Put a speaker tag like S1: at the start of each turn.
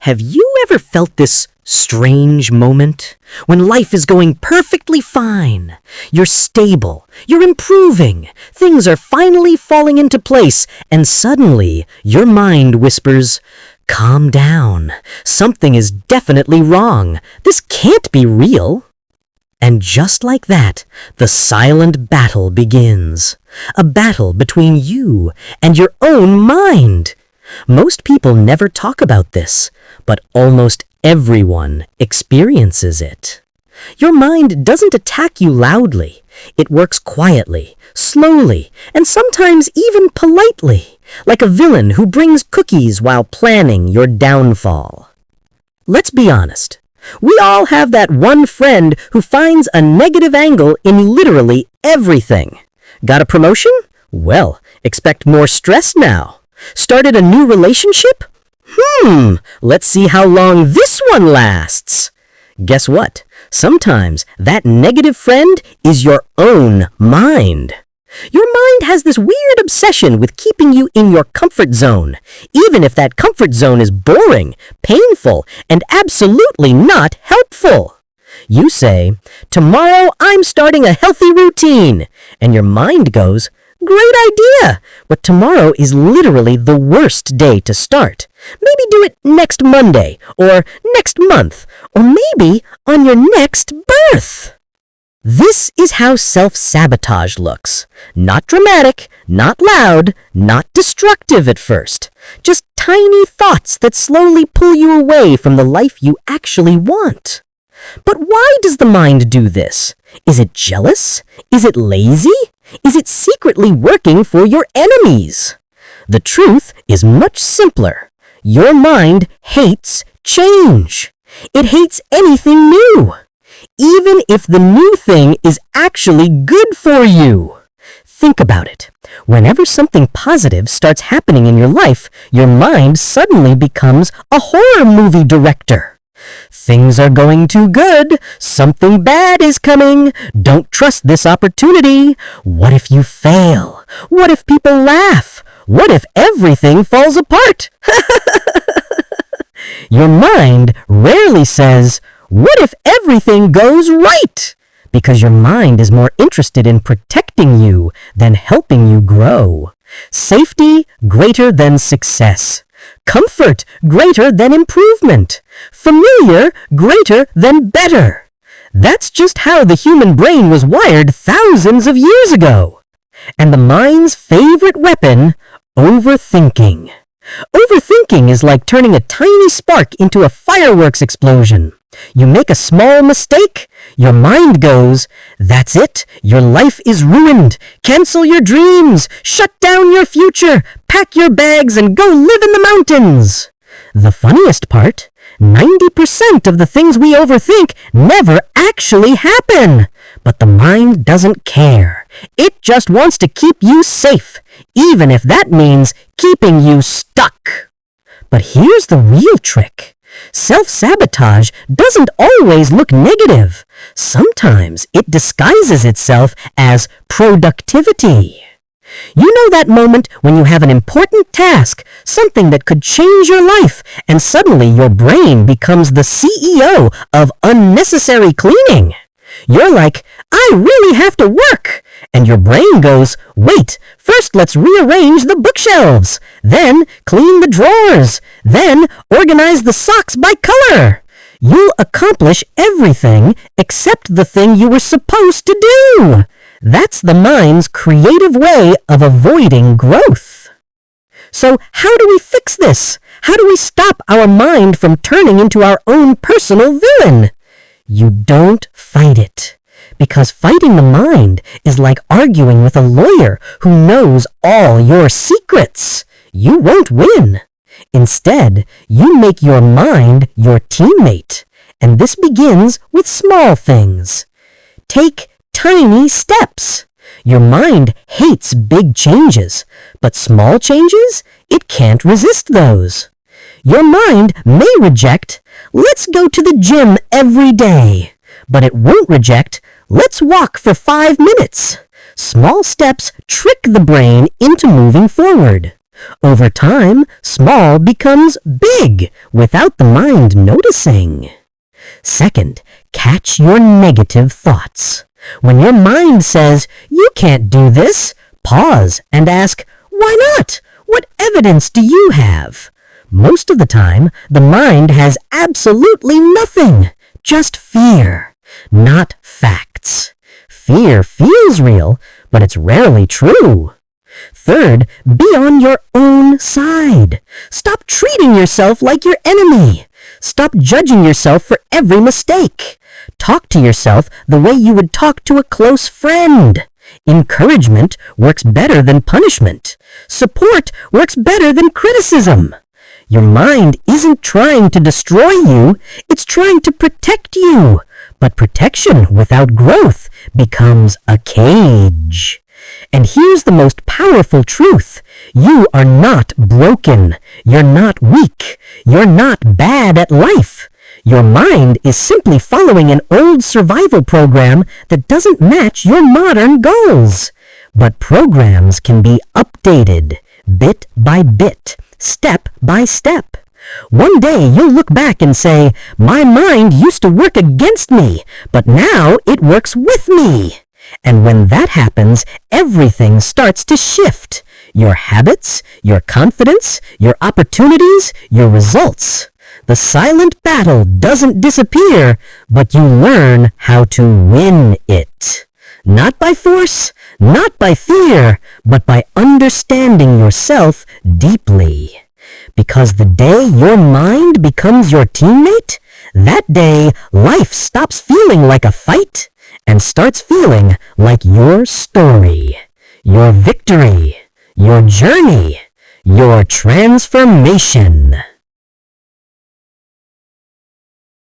S1: Have you ever felt this strange moment when life is going perfectly fine? You're stable, you're improving, things are finally falling into place, and suddenly your mind whispers, "Calm down, something is definitely wrong, this can't be real." And just like that, the silent battle begins. A battle between you and your own mind. Most people never talk about this, but almost everyone experiences it. Your mind doesn't attack you loudly. It works quietly, slowly, and sometimes even politely, like a villain who brings cookies while planning your downfall. Let's be honest. We all have that one friend who finds a negative angle in literally everything. Got a promotion? Well, expect more stress now. Started a new relationship? Let's see how long this one lasts. Guess what? Sometimes that negative friend is your own mind. Your mind has this weird obsession with keeping you in your comfort zone, even if that comfort zone is boring, painful, and absolutely not helpful. You say, "Tomorrow I'm starting a healthy routine," and your mind goes, "Great idea, but tomorrow is literally the worst day to start. Maybe do it next Monday, or next month, or maybe on your next birth." This is how self-sabotage looks. Not dramatic, not loud, not destructive at first. Just tiny thoughts that slowly pull you away from the life you actually want. But why does the mind do this? Is it jealous? Is it lazy? Is it secretly working for your enemies? The truth is much simpler. Your mind hates change. It hates anything new, even if the new thing is actually good for you. Think about it. Whenever something positive starts happening in your life, your mind suddenly becomes a horror movie director. Things are going too good. Something bad is coming. Don't trust this opportunity. What if you fail? What if people laugh? What if everything falls apart? Your mind rarely says, "What if everything goes right?" Because your mind is more interested in protecting you than helping you grow. Safety greater than success. Comfort greater than improvement. Familiar greater than better. That's just how the human brain was wired thousands of years ago. And the mind's favorite weapon, overthinking. Overthinking is like turning a tiny spark into a fireworks explosion. You make a small mistake, your mind goes, "That's it, your life is ruined. Cancel your dreams, shut down your future, pack your bags and go live in the mountains." The funniest part, 90% of the things we overthink never actually happen. But the mind doesn't care. It just wants to keep you safe, even if that means keeping you stuck. But here's the real trick. Self-sabotage doesn't always look negative. Sometimes it disguises itself as productivity. You know that moment when you have an important task, something that could change your life, and suddenly your brain becomes the CEO of unnecessary cleaning. You're like, "I really have to work." And your brain goes, "Wait, first let's rearrange the bookshelves, then clean the drawers, then organize the socks by color." You'll accomplish everything except the thing you were supposed to do. That's the mind's creative way of avoiding growth. So how do we fix this? How do we stop our mind from turning into our own personal villain? You don't fight it. Because fighting the mind is like arguing with a lawyer who knows all your secrets. You won't win. Instead, you make your mind your teammate. And this begins with small things. Take tiny steps. Your mind hates big changes, but small changes, it can't resist those. Your mind may reject, "Let's go to the gym every day," but it won't reject, "Let's walk for 5 minutes." Small steps trick the brain into moving forward. Over time, small becomes big without the mind noticing. Second, catch your negative thoughts. When your mind says, "You can't do this," pause and ask, "Why not? What evidence do you have?" Most of the time, the mind has absolutely nothing, just fear, not facts. Fear feels real, but it's rarely true. Third, be on your own side. Stop treating yourself like your enemy. Stop judging yourself for every mistake. Talk to yourself the way you would talk to a close friend. Encouragement works better than punishment. Support works better than criticism. Your mind isn't trying to destroy you, it's trying to protect you. But protection without growth becomes a cage. And here's the most powerful truth. You are not broken. You're not weak. You're not bad at life. Your mind is simply following an old survival program that doesn't match your modern goals. But programs can be updated, bit by bit, step by step. One day you'll look back and say, "My mind used to work against me, but now it works with me." And when that happens, everything starts to shift. Your habits, your confidence, your opportunities, your results. The silent battle doesn't disappear, but you learn how to win it. Not by force, not by fear, but by understanding yourself deeply. Because the day your mind becomes your teammate, that day life stops feeling like a fight and starts feeling like your story, your victory, your journey, your transformation.